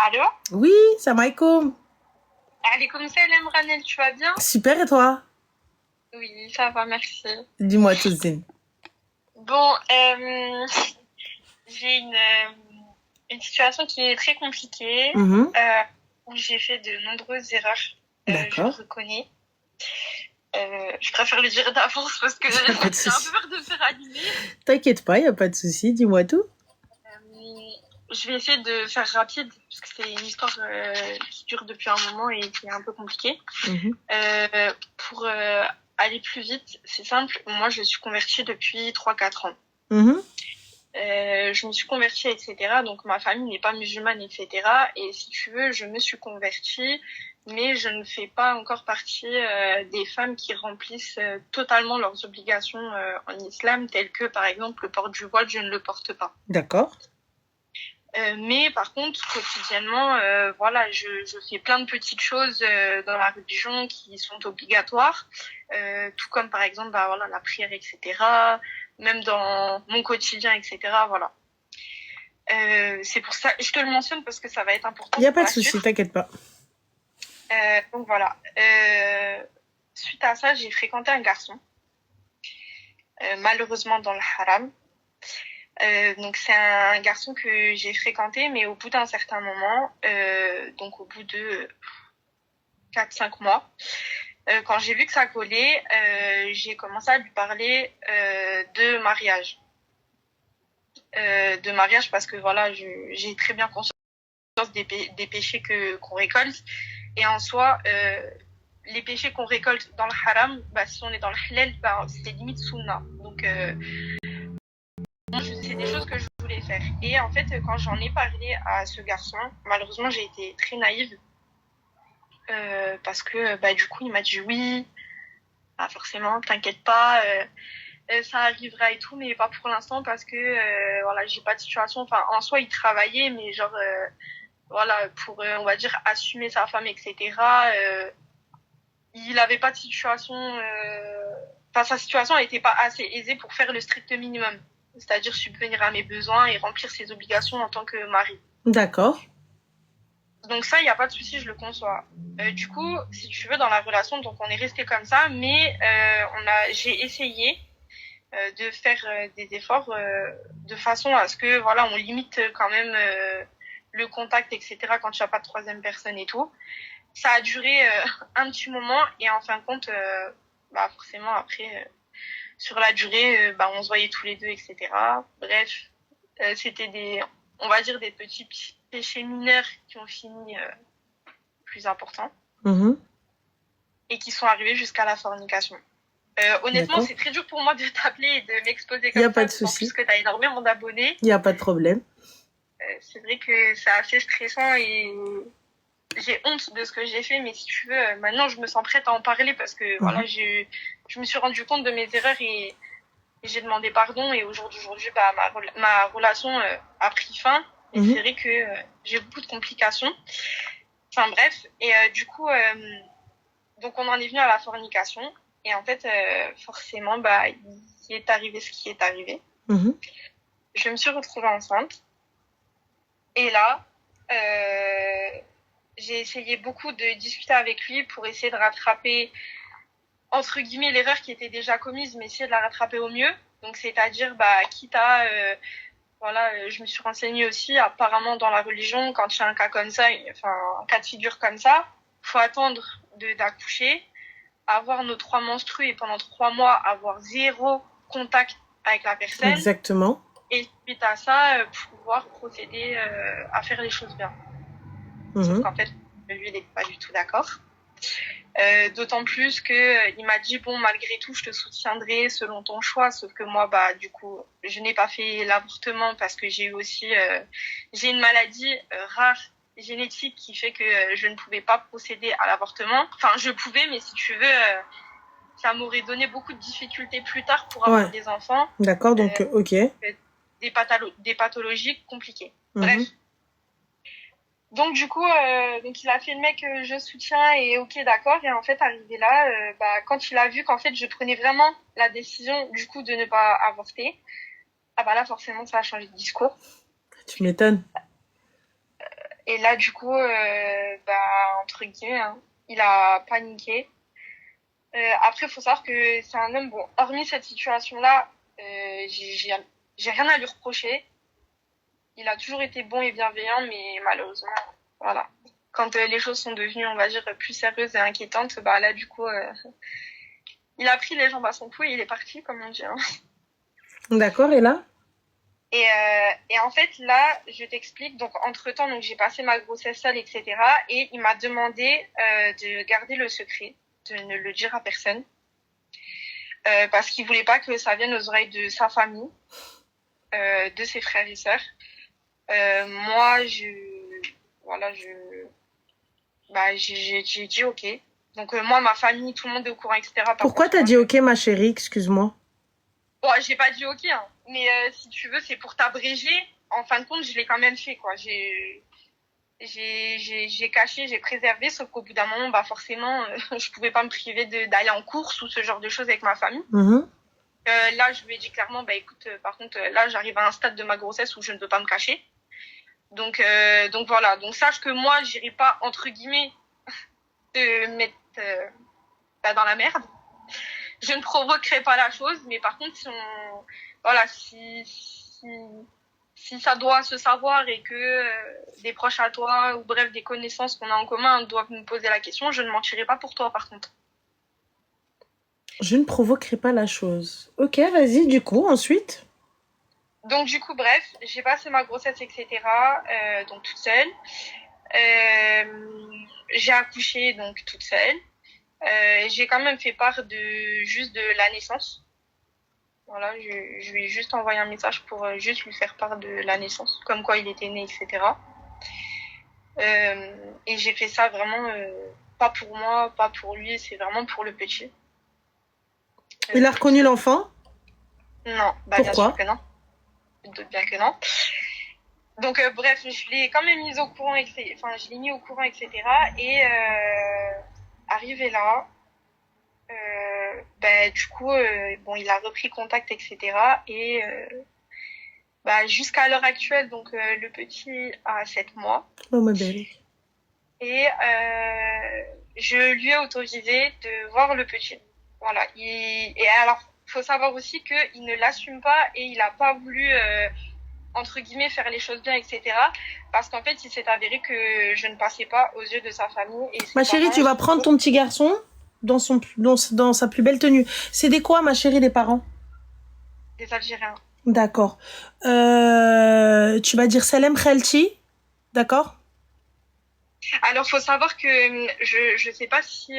Allô? Oui, salam alaikum. Alaikum salam, Ranel, tu vas bien? Super, et toi? Oui, ça va, merci. Dis-moi tout, Zine. Bon, j'ai une situation qui est très compliquée, Mhm. où j'ai fait de nombreuses erreurs, je le D'accord. reconnais. Je préfère le dire d'avance parce que Y a pas de j'ai un souci. peu peur de me faire allumer. T'inquiète pas, y a pas de souci. Dis-moi tout. Je vais essayer de faire rapide parce que c'est une histoire qui dure depuis un moment et qui est un peu compliquée. Mhm. Pour aller plus vite, c'est simple. Moi, je suis convertie depuis 3-4 ans. Mhm. Je me suis convertie, etc. Donc, ma famille n'est pas musulmane, etc. Et si tu veux, je me suis convertie, mais je ne fais pas encore partie des femmes qui remplissent totalement leurs obligations en islam, telles que, par exemple, le port du voile, je ne le porte pas. D'accord. Mais par contre, quotidiennement, voilà, je fais plein de petites choses dans la religion qui sont obligatoires, tout comme par exemple, bah voilà, la prière, etc. Même dans mon quotidien, etc. Voilà. C'est pour ça, je te le mentionne parce que ça va être important Y a pour pas de la souci, suite. t'inquiète pas. Donc voilà. Suite à ça, j'ai fréquenté un garçon, malheureusement dans le haram. Donc c'est un garçon que j'ai fréquenté, mais au bout d'un certain moment, donc au bout de 4-5 mois, quand j'ai vu que ça collait, j'ai commencé à lui parler de mariage. De mariage parce que voilà, j'ai très bien conscience des péchés qu'on récolte. Et en soi, les péchés qu'on récolte dans le haram, bah, si on est dans le halal, bah, c'est limite sunna. Donc c'est des choses que je voulais faire. Et en fait, quand j'en ai parlé à ce garçon, malheureusement, j'ai été très naïve parce que bah, du coup, il m'a dit oui, ah, forcément, t'inquiète pas, ça arrivera et tout, mais pas pour l'instant parce que voilà, j'ai pas de situation. Enfin, en soi, il travaillait, mais genre voilà, pour on va dire assumer sa femme, etc. Il avait pas de situation. Enfin, sa situation n'était pas assez aisée pour faire le strict minimum, c'est-à-dire subvenir à mes besoins et remplir ses obligations en tant que mari. D'accord. Donc ça, il n'y a pas de souci, je le conçois. Du coup, si tu veux, dans la relation, donc on est resté comme ça, mais j'ai essayé de faire des efforts de façon à ce que voilà, on limite quand même le contact, etc. quand il n'y a pas de troisième personne et tout. Ça a duré un petit moment et en fin de compte, bah forcément après sur la durée, bah on se voyait tous les deux, etc. Bref, c'était on va dire des petits péchés mineurs qui ont fini plus importants Mhm. et qui sont arrivés jusqu'à la fornication. Honnêtement, D'accord. c'est très dur pour moi de t'appeler et de m'exposer Y a comme pas ça, de d'autant plus souci. que tu as énormément d'abonnés. Y a pas de problème. C'est vrai que c'est assez stressant et j'ai honte de ce que j'ai fait, mais si tu veux, maintenant je me sens prête à en parler parce que voilà, Mhm. je me suis rendu compte de mes erreurs et j'ai demandé pardon et aujourd'hui, bah, ma relation a pris fin et Mhm. c'est vrai que j'ai beaucoup de complications. Enfin bref, et du coup, donc on en est venu à la fornication et en fait, forcément, bah, il est arrivé ce qui est arrivé. Mhm. Je me suis retrouvée enceinte et là, j'ai essayé beaucoup de discuter avec lui pour essayer de rattraper entre guillemets l'erreur qui était déjà commise, mais essayer de la rattraper au mieux. Donc c'est-à-dire, bah, quitte à voilà, je me suis renseignée aussi. Apparemment, dans la religion, quand il y a un cas comme ça, enfin, un cas de figure comme ça, faut attendre d'accoucher, avoir nos 3 menstrues et pendant 3 mois, avoir zéro contact avec la personne. Exactement. Et suite à ça, pouvoir procéder à faire les choses bien. Sauf Mhm. qu'en fait, lui, il n'est pas du tout d'accord. D'autant plus que il m'a dit bon, malgré tout je te soutiendrai selon ton choix, sauf que moi bah du coup je n'ai pas fait l'avortement parce que j'ai eu aussi j'ai une maladie rare génétique qui fait que je ne pouvais pas procéder à l'avortement. Enfin je pouvais, mais si tu veux ça m'aurait donné beaucoup de difficultés plus tard pour Ouais. avoir des enfants, D'accord, donc, ok. des pathologies compliquées. Mhm. Bref. Donc du coup, donc il a fait le mec je soutiens et ok d'accord, et en fait arrivé là, bah quand il a vu qu'en fait je prenais vraiment la décision du coup de ne pas avorter, ah bah là forcément ça a changé de discours. Tu m'étonnes. Et là, du coup, entre guillemets, hein, il a paniqué. Après, il faut savoir que c'est un homme, bon, hormis cette situation-là, j'ai rien à lui reprocher. Il a toujours été bon et bienveillant, mais malheureusement, voilà. Quand les choses sont devenues, on va dire, plus sérieuses et inquiétantes, bah là, du coup, il a pris les jambes à son cou et il est parti, comme on dit. Hein. D'accord, et là? Et en fait, là, je t'explique. Donc, entre-temps, donc j'ai passé ma grossesse seule, etc. Et il m'a demandé de garder le secret, de ne le dire à personne, parce qu'il voulait pas que ça vienne aux oreilles de sa famille, de ses frères et sœurs. Moi, voilà, j'ai dit ok. Donc moi, ma famille, tout le monde est au courant, etc. Pourquoi t'as dit ok, ma chérie? Excuse-moi. Bon, j'ai pas dit ok, hein. Mais si tu veux, c'est pour t'abréger. En fin de compte, je l'ai quand même fait, quoi. J'ai caché, j'ai préservé, sauf qu'au bout d'un moment, bah forcément, je pouvais pas me priver d'aller en course ou ce genre de choses avec ma famille. Là, je lui ai dit clairement, bah écoute, par contre, là, j'arrive à un stade de ma grossesse où je ne peux pas me cacher. Donc voilà. Donc sache que moi, j'irai pas entre guillemets te mettre dans la merde. Je ne provoquerai pas la chose, mais par contre, si ça doit se savoir et que des proches à toi ou bref des connaissances qu'on a en commun doivent me poser la question, je ne mentirai pas pour toi par contre. Je ne provoquerai pas la chose. Ok, vas-y, du coup, ensuite. Donc du coup, bref, j'ai passé ma grossesse, etc. Donc toute seule. J'ai accouché donc toute seule. J'ai quand même fait part de la naissance. Voilà, je lui ai juste envoyé un message pour juste lui faire part de la naissance, comme quoi il était né, etc. Et j'ai fait ça vraiment pas pour moi, pas pour lui, c'est vraiment pour le petit. Il a reconnu l'enfant? Non, bah pourquoi? Bien sûr que non. Je doute bien que non. Donc bref, je l'ai quand même mise au courant, enfin je l'ai mis au courant, etc. Et arrivé là, du coup, bon, il a repris contact, etc. Et jusqu'à l'heure actuelle, donc le petit a 7 mois. Oh ma belle. Et je lui ai autorisé de voir le petit. Voilà. Et alors, faut savoir aussi qu'il ne l'assume pas et il n'a pas voulu entre guillemets faire les choses bien, etc. Parce qu'en fait, il s'est avéré que je ne passais pas aux yeux de sa famille. Et ma chérie, tu vas prendre ton petit garçon dans sa plus belle tenue. C'est des quoi, ma chérie, les parents? Des Algériens. D'accord. Tu vas dire Salem Khelti, d'accord? Alors, faut savoir que je sais pas si...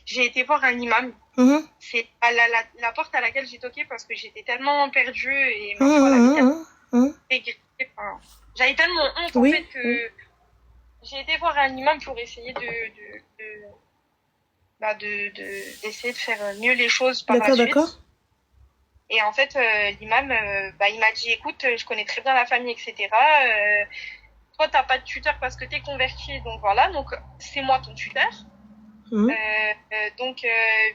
j'ai été voir un imam. C'est à la porte à laquelle j'ai toqué parce que j'étais tellement perdue et ma foi, j'avais tellement honte en fait que j'ai été voir un imam pour essayer d'essayer de faire mieux les choses par la suite. D'accord. Et en fait, l'imam, il m'a dit, écoute, je connais très bien la famille, etc. Toi, t'as pas de tuteur parce que t'es converti, donc voilà, donc c'est moi ton tuteur. Donc,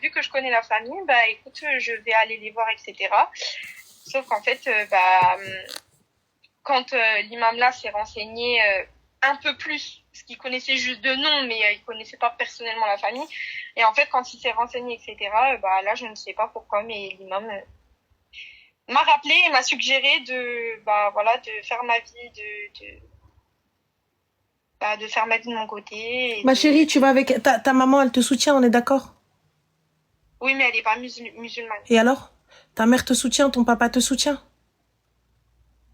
vu que je connais la famille, écoute, je vais aller les voir, etc. Sauf qu'en fait, quand l'imam là s'est renseigné un peu plus, parce qu'il connaissait juste de nom, mais il connaissait pas personnellement la famille. Et en fait, quand il s'est renseigné, etc., là, je ne sais pas pourquoi, mais l'imam m'a rappelé et m'a suggéré de faire ma vie, de faire ma vie de mon côté. Ma chérie, tu vas avec ta maman, elle te soutient, on est d'accord? Oui, mais elle n'est pas musulmane. Et alors? Ta mère te soutient, ton papa te soutient?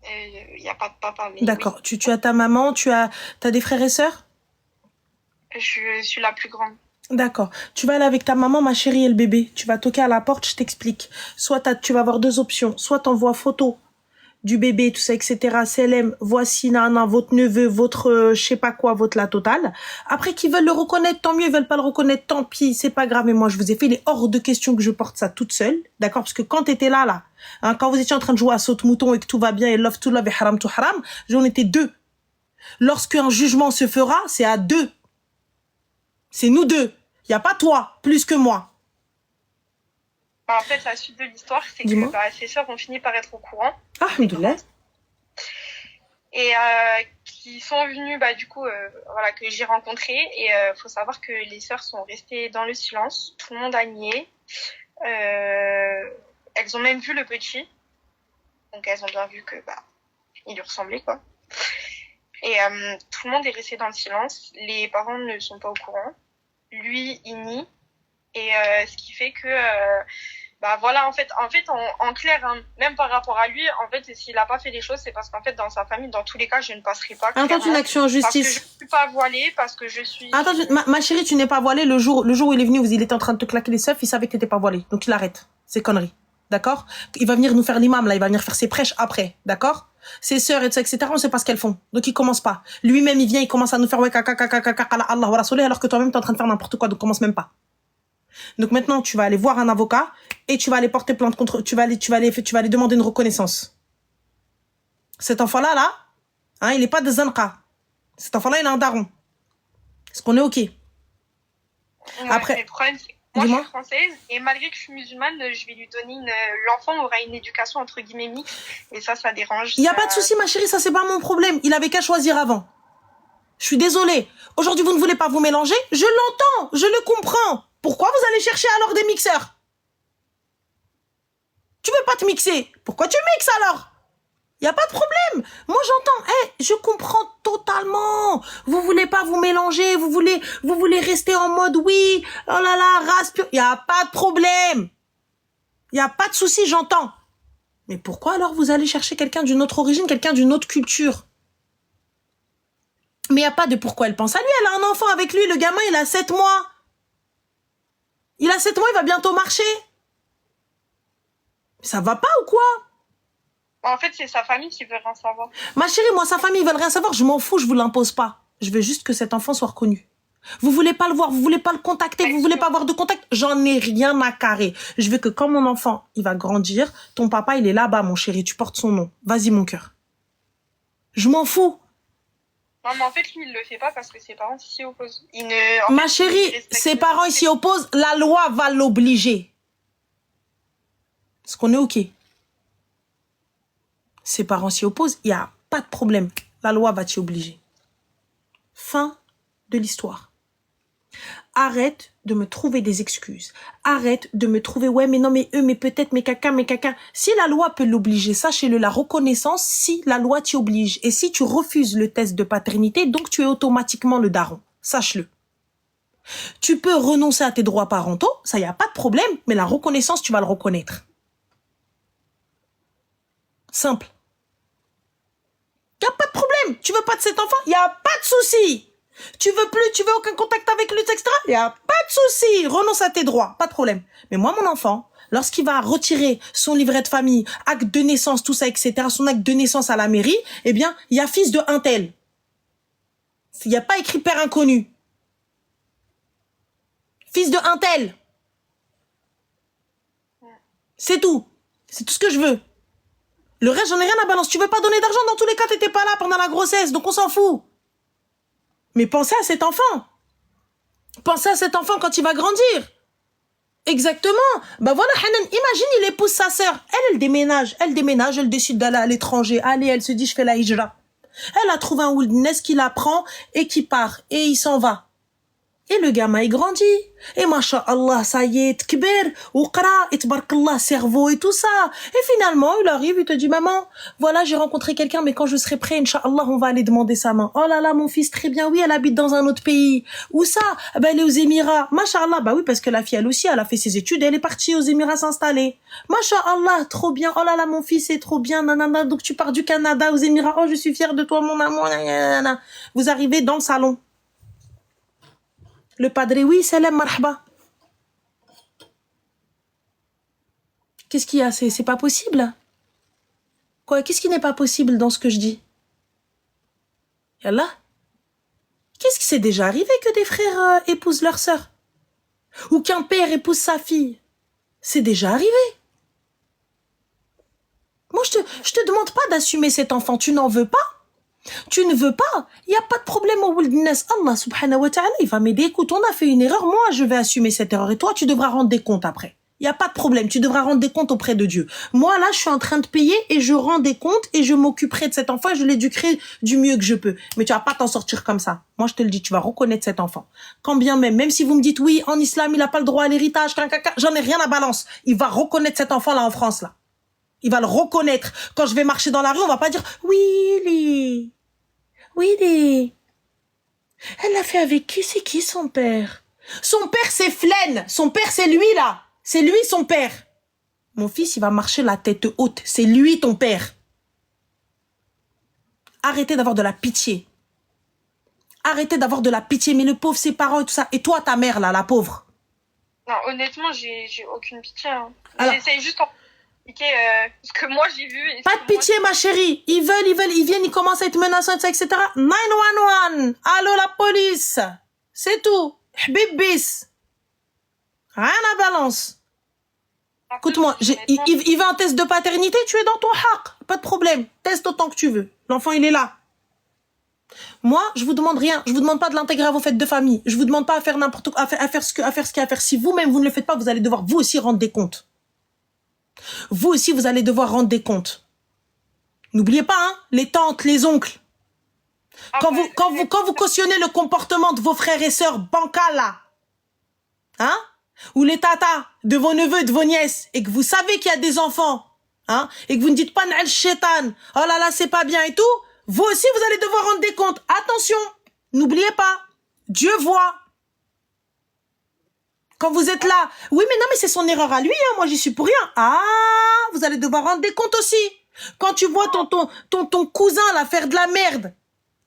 Il n'y a pas de papa. D'accord. Oui. Tu as ta maman, t'as des frères et sœurs? Je suis la plus grande. D'accord. Tu vas aller avec ta maman, ma chérie, et le bébé. Tu vas toquer à la porte, je t'explique. Soit tu vas avoir deux options. Soit t'envoies photo du bébé, tout ça, etc. CLM, voici, nana, votre neveu, votre, je sais pas quoi, votre la totale. Après, qu'ils veulent le reconnaître, tant mieux, ils veulent pas le reconnaître, tant pis, c'est pas grave. Mais moi, je vous ai fait, il est hors de question que je porte ça toute seule. D'accord? Parce que quand t'étais là, hein, quand vous étiez en train de jouer à saute-mouton et que tout va bien et love to love et haram to haram, j'en étais deux. Lorsqu'un jugement se fera, c'est à deux. C'est nous deux. Il y a pas toi, plus que moi. En fait, la suite de l'histoire, c'est que ses sœurs ont fini par être au courant. Alhamdoulilah. et qui sont venus, bah, du coup, voilà, que j'ai rencontrés. Et faut savoir que les sœurs sont restées dans le silence. Tout le monde a nié. Elles ont même vu le petit. Donc, elles ont bien vu que, bah, il lui ressemblait, quoi. Et tout le monde est resté dans le silence. Les parents ne sont pas au courant. Lui, il nie. Et ce qui fait que... bah voilà, en fait, en clair, hein, même par rapport à lui, en fait, s'il a pas fait les choses, c'est parce qu'en fait, dans sa famille, dans tous les cas, je ne passerai pas. Attends une action en Parce que justice. je suis pas voilée, parce que je suis... Attends, ma chérie, tu n'es pas voilée. Le jour où il est venu, il était en train de te claquer les seufs, il savait que t'étais pas voilée. Donc il arrête. C'est conneries. D'accord? Il va venir nous faire l'imam, là. Il va venir faire ses prêches après. D'accord? Ses sœurs, etc., on sait pas ce qu'elles font. Donc il commence pas. Lui-même, il vient, il commence à nous faire ouais, kaka, kaka, kaka, Allah wa rasoulih, alors que toi-même, t'es en train de faire n'importe quoi. Donc commence même pas. Donc maintenant, tu vas aller voir un avocat et tu vas aller porter plainte contre, tu vas aller demander une reconnaissance. Cet enfant-là, hein, il est pas de zanqa. Cet enfant-là, il a un daron. Est-ce qu'on est OK? Ouais, Après, mais le problème, c'est que moi, je suis française et malgré que je suis musulmane, je vais lui donner l'enfant aura une éducation entre guillemets mixte et ça dérange. Il y a pas de souci, ma chérie, ça c'est pas mon problème. Il avait qu'à choisir avant. Je suis désolée. Aujourd'hui, vous ne voulez pas vous mélanger? Je l'entends, je le comprends. Pourquoi vous allez chercher alors des mixeurs? Tu veux pas te mixer? Pourquoi tu mixes alors? Il y a pas de problème. Moi, j'entends. Je comprends totalement. Vous voulez pas vous mélanger. Vous voulez rester en mode oui. Oh là là, race pure. Il y a pas de problème. Il y a pas de souci, j'entends. Mais pourquoi alors vous allez chercher quelqu'un d'une autre origine, quelqu'un d'une autre culture? Mais il y a pas de pourquoi elle pense à lui. Elle a un enfant avec lui. Le gamin, il a 7 mois. Il a 7 mois, il va bientôt marcher. Ça va pas ou quoi? En fait, c'est sa famille qui veut rien savoir. Ma chérie, moi, sa famille, ils veulent rien savoir. Je m'en fous, je vous l'impose pas. Je veux juste que cet enfant soit reconnu. Vous voulez pas le voir, vous voulez pas le contacter, vous voulez pas avoir de contact. J'en ai rien à carrer. Je veux que quand mon enfant, il va grandir, ton papa, il est là-bas, mon chéri. Tu portes son nom. Vas-y, mon cœur. Je m'en fous. Non, mais en fait, lui, il le fait pas parce que ses parents s'y opposent. Ma chérie, ses parents, ils s'y opposent. La loi va l'obliger. Est-ce qu'on est OK? Ses parents s'y opposent, il n'y a pas de problème. La loi va t'y obliger. Fin de l'histoire. Arrête de me trouver des excuses. Arrête de me trouver, ouais, mais non, mais eux, mais peut-être, mais caca. Si la loi peut l'obliger, sachez-le, la reconnaissance, si la loi t'y oblige. Et si tu refuses le test de paternité, donc tu es automatiquement le daron. Sache-le. Tu peux renoncer à tes droits parentaux, ça, il n'y a pas de problème, mais la reconnaissance, tu vas le reconnaître. Simple. Il n'y a pas de problème. Tu veux pas de cet enfant? Il n'y a pas de souci. Tu veux aucun contact avec lui, etc. Il n'y a pas de souci. Renonce à tes droits. Pas de problème. Mais moi, mon enfant, lorsqu'il va retirer son livret de famille, acte de naissance, tout ça, etc., son acte de naissance à la mairie, eh bien, il y a fils de un tel. Il n'y a pas écrit père inconnu. Fils de un tel. C'est tout. C'est tout ce que je veux. Le reste, j'en ai rien à balancer. Tu veux pas donner d'argent, dans tous les cas, t'étais pas là pendant la grossesse, donc on s'en fout. Mais pensez à cet enfant. Pensez à cet enfant quand il va grandir. Exactement. Bah voilà, Hanan, imagine, il épouse sa sœur. Elle déménage, elle décide d'aller à l'étranger. Allez, elle se dit, je fais la hijra. Elle a trouvé un wilderness qui la prend et qui part. Et il s'en va. Et le gamin, il grandit. Et masha'Allah, ça y est, tkbir, ouqra, et tbarkallah, cerveau et tout ça. Et finalement, il arrive, il te dit, maman, voilà, j'ai rencontré quelqu'un, mais quand je serai prêt, incha'Allah, on va aller demander sa main. Oh là là, mon fils, très bien, oui, elle habite dans un autre pays. Où ça? Ben, elle est aux Émirats. Masha'Allah, bah oui, parce que la fille, elle aussi, elle a fait ses études, et elle est partie aux Émirats s'installer. Masha'Allah, trop bien. Oh là là, mon fils, c'est trop bien, nanana. Donc tu pars du Canada aux Émirats. Oh, je suis fière de toi, mon amour, nanana. Vous arrivez dans le salon. Le padre, oui, salam, marhaba. Qu'est-ce qu'il y a? C'est pas possible. Quoi? Qu'est-ce qui n'est pas possible dans ce que je dis? Yallah. Qu'est-ce qui s'est déjà arrivé que des frères épousent leur sœur? Ou qu'un père épouse sa fille? C'est déjà arrivé. Moi, je te demande pas d'assumer cet enfant. Tu n'en veux pas? Tu ne veux pas? Il n'y a pas de problème au wilderness. Allah subhanahu wa ta'ala, il va m'aider. Écoute, on a fait une erreur. Moi, je vais assumer cette erreur. Et toi, tu devras rendre des comptes après. Il n'y a pas de problème. Tu devras rendre des comptes auprès de Dieu. Moi, là, je suis en train de payer et je rends des comptes et je m'occuperai de cet enfant et je l'éduquerai du mieux que je peux. Mais tu vas pas t'en sortir comme ça. Moi, je te le dis, tu vas reconnaître cet enfant. Quand bien même si vous me dites, oui, en islam, il n'a pas le droit à l'héritage, j'en ai rien à balance. Il va reconnaître cet enfant-là en France, là. Il va le reconnaître. Quand je vais marcher dans la rue, on va pas dire, Willy, elle l'a fait avec qui? C'est qui son père? Son père, c'est Flaine. Son père, c'est lui, là. C'est lui, son père. Mon fils, il va marcher la tête haute. C'est lui, ton père. Arrêtez d'avoir de la pitié. Arrêtez d'avoir de la pitié. Mais le pauvre, ses parents et tout ça. Et toi, ta mère, là, la pauvre. Non, honnêtement, j'ai aucune pitié. Hein. J'essaye juste en expliquer ce que moi j'ai vu. Et pas de pitié, ma chérie. Ils viennent, ils commencent à être menaçants, etc. 911. Allô, la police. C'est tout. Hbibis. Rien à balance. Écoute-moi, il veut un test de paternité, tu es dans ton haq. Pas de problème. Teste autant que tu veux. L'enfant, il est là. Moi, je vous demande rien. Je vous demande pas de l'intégrer à vos fêtes de famille. Je vous demande pas à faire n'importe quoi, à faire ce qu'il y a à faire. Si vous-même, vous ne le faites pas, vous allez devoir, vous aussi, rendre des comptes. Vous aussi, vous allez devoir rendre des comptes. N'oubliez pas, hein, les tantes, les oncles. Quand vous cautionnez le comportement de vos frères et sœurs bancals, là, hein, ou les tatas de vos neveux et de vos nièces, et que vous savez qu'il y a des enfants, hein, et que vous ne dites pas N'al Shaitan, oh là là, c'est pas bien et tout, vous aussi, vous allez devoir rendre des comptes. Attention, n'oubliez pas, Dieu voit. Quand vous êtes là, oui, mais non, mais c'est son erreur à lui, hein, moi, j'y suis pour rien. Ah, vous allez devoir rendre des comptes aussi. Quand tu vois ton cousin, là, faire de la merde,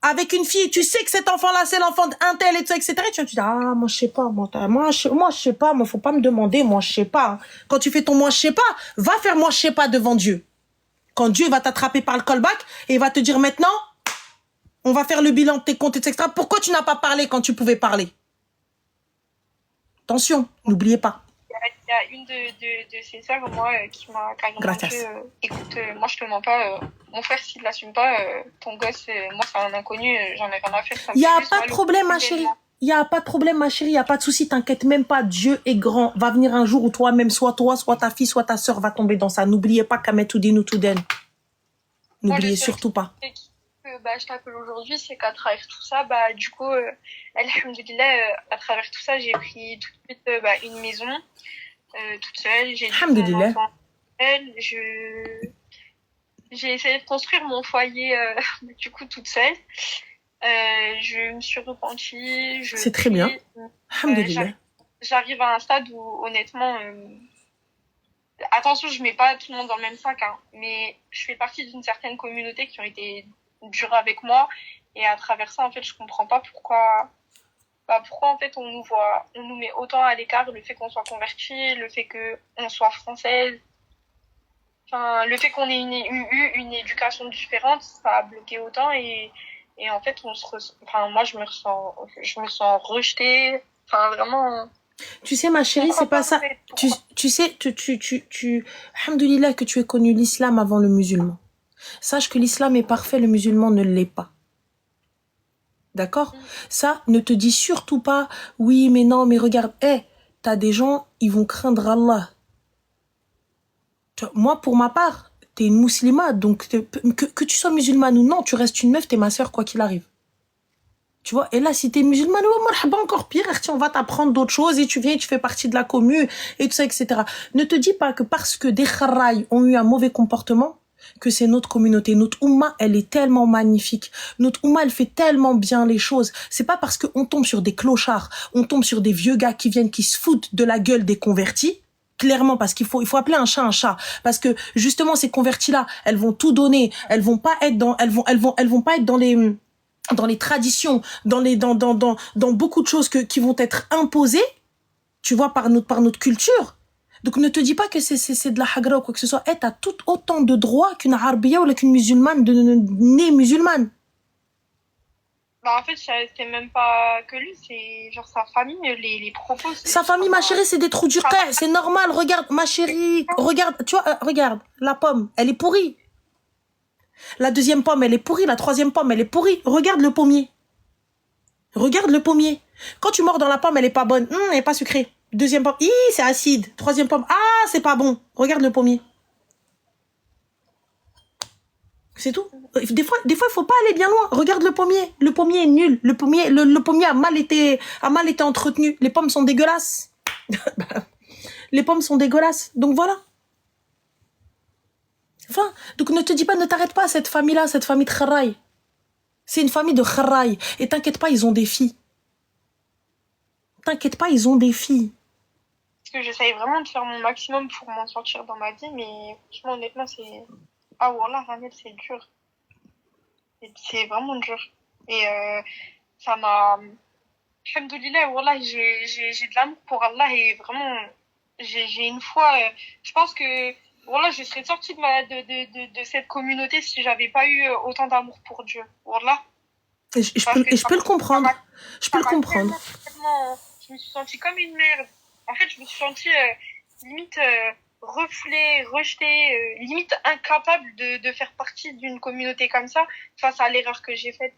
avec une fille, tu sais que cet enfant-là, c'est l'enfant d'un tel et tout ça, etc. Et tu dis, ah, moi, je sais pas, moi, je sais pas, moi, faut pas me demander, moi, je sais pas. Quand tu fais ton moi, je sais pas, va faire moi, je sais pas devant Dieu. Quand Dieu va t'attraper par le callback et il va te dire maintenant, on va faire le bilan de tes comptes, etc. Pourquoi tu n'as pas parlé quand tu pouvais parler? Attention, n'oubliez pas. Il y a une de ses sœurs, moi, qui m'a carrément dit, écoute, moi, je te mens pas, mon frère, s'il l'assume pas, ton gosse, moi, c'est un inconnu, j'en ai rien à faire. Il n'y a pas de problème, ma chérie. Il n'y a pas de problème, ma chérie. Il n'y a pas de souci. T'inquiète même pas. Dieu est grand. Va venir un jour où toi-même, soit toi, soit ta fille, soit ta sœur va tomber dans ça. N'oubliez pas qu'à mettre tout dit, nous tout den. N'oubliez surtout pas. Je t'appelle aujourd'hui, c'est qu'à travers tout ça, du coup, alhamdoulilah, à travers tout ça, j'ai pris tout de suite une maison toute seule. J'ai alhamdoulilah. J'ai essayé de construire mon foyer du coup toute seule. Je me suis repentie. C'est très bien. Alhamdoulilah. J'arrive à un stade où honnêtement, attention, je mets pas tout le monde dans le même sac, hein, mais je fais partie d'une certaine communauté qui ont été dures avec moi, et à travers ça, en fait, je comprends pas pourquoi en fait on nous met autant à l'écart, le fait qu'on soit converti, le fait que on soit française, enfin le fait qu'on ait eu une éducation différente, ça a bloqué autant, et en fait moi je me sens rejetée, enfin vraiment. Tu sais, ma chérie, c'est pas ça. Tu sais, alhamdoulilah que tu aies connu l'islam avant le musulman. Sache que l'islam est parfait, le musulman ne l'est pas. D'accord? Ça, ne te dis surtout pas, oui, mais non, mais regarde, t'as des gens, ils vont craindre Allah. Moi, pour ma part, t'es une musulmane, donc que tu sois musulmane ou non, tu restes une meuf, t'es ma sœur, quoi qu'il arrive. Tu vois, et là, si t'es musulmane, encore pire, on va t'apprendre d'autres choses, et tu viens, tu fais partie de la commune, et tout ça, etc. Ne te dis pas que parce que des kharaïs ont eu un mauvais comportement, que c'est notre communauté. Notre Oumma, elle est tellement magnifique. Notre Oumma, elle fait tellement bien les choses. C'est pas parce qu'on tombe sur des clochards, on tombe sur des vieux gars qui viennent, qui se foutent de la gueule des convertis. Clairement, parce il faut appeler un chat. Parce que, justement, ces convertis-là, elles vont tout donner. Elles vont pas être dans les traditions, dans beaucoup de choses qui vont être imposées, tu vois, par notre culture. Donc ne te dis pas que c'est de la hagra ou quoi que ce soit. T'as tout autant de droits qu'une arabiya ou qu'une musulmane née musulmane. En fait, c'est même pas que lui, c'est genre sa famille, les propos. Sa famille, ma chérie, c'est des trous du cœur, c'est normal. Regarde, ma chérie, regarde, tu vois, regarde, la pomme, elle est pourrie. La deuxième pomme, elle est pourrie. La troisième pomme, elle est pourrie. Regarde le pommier. Regarde le pommier. Quand tu mords dans la pomme, elle est pas bonne. Elle est pas sucrée. Deuxième pomme, c'est acide. Troisième pomme, c'est pas bon. Regarde le pommier. C'est tout. Des fois, il faut pas aller bien loin. Regarde le pommier. Le pommier est nul. Le pommier a mal été entretenu. Les pommes sont dégueulasses. Les pommes sont dégueulasses. Donc voilà. Enfin, donc ne te dis pas, ne t'arrête pas à cette famille-là, cette famille de Kharraï. C'est une famille de Kharraï. Et t'inquiète pas, ils ont des filles. T'inquiète pas, ils ont des filles. Parce que j'essaye vraiment de faire mon maximum pour m'en sortir dans ma vie, mais franchement, honnêtement, c'est... Ah, wallah, Ramel, c'est dur. C'est vraiment dur. Et ça m'a... Alhamdoulilah, wallah, j'ai de l'amour pour Allah et vraiment, j'ai une foi... je pense que, wallah, je serais sortie de cette communauté si j'avais pas eu autant d'amour pour Dieu. Wallah. Et je peux le comprendre. Je peux le comprendre. Je me suis sentie comme une merde. En fait, je me suis sentie limite refoulée, rejetée, limite incapable de faire partie d'une communauté comme ça face à l'erreur que j'ai faite.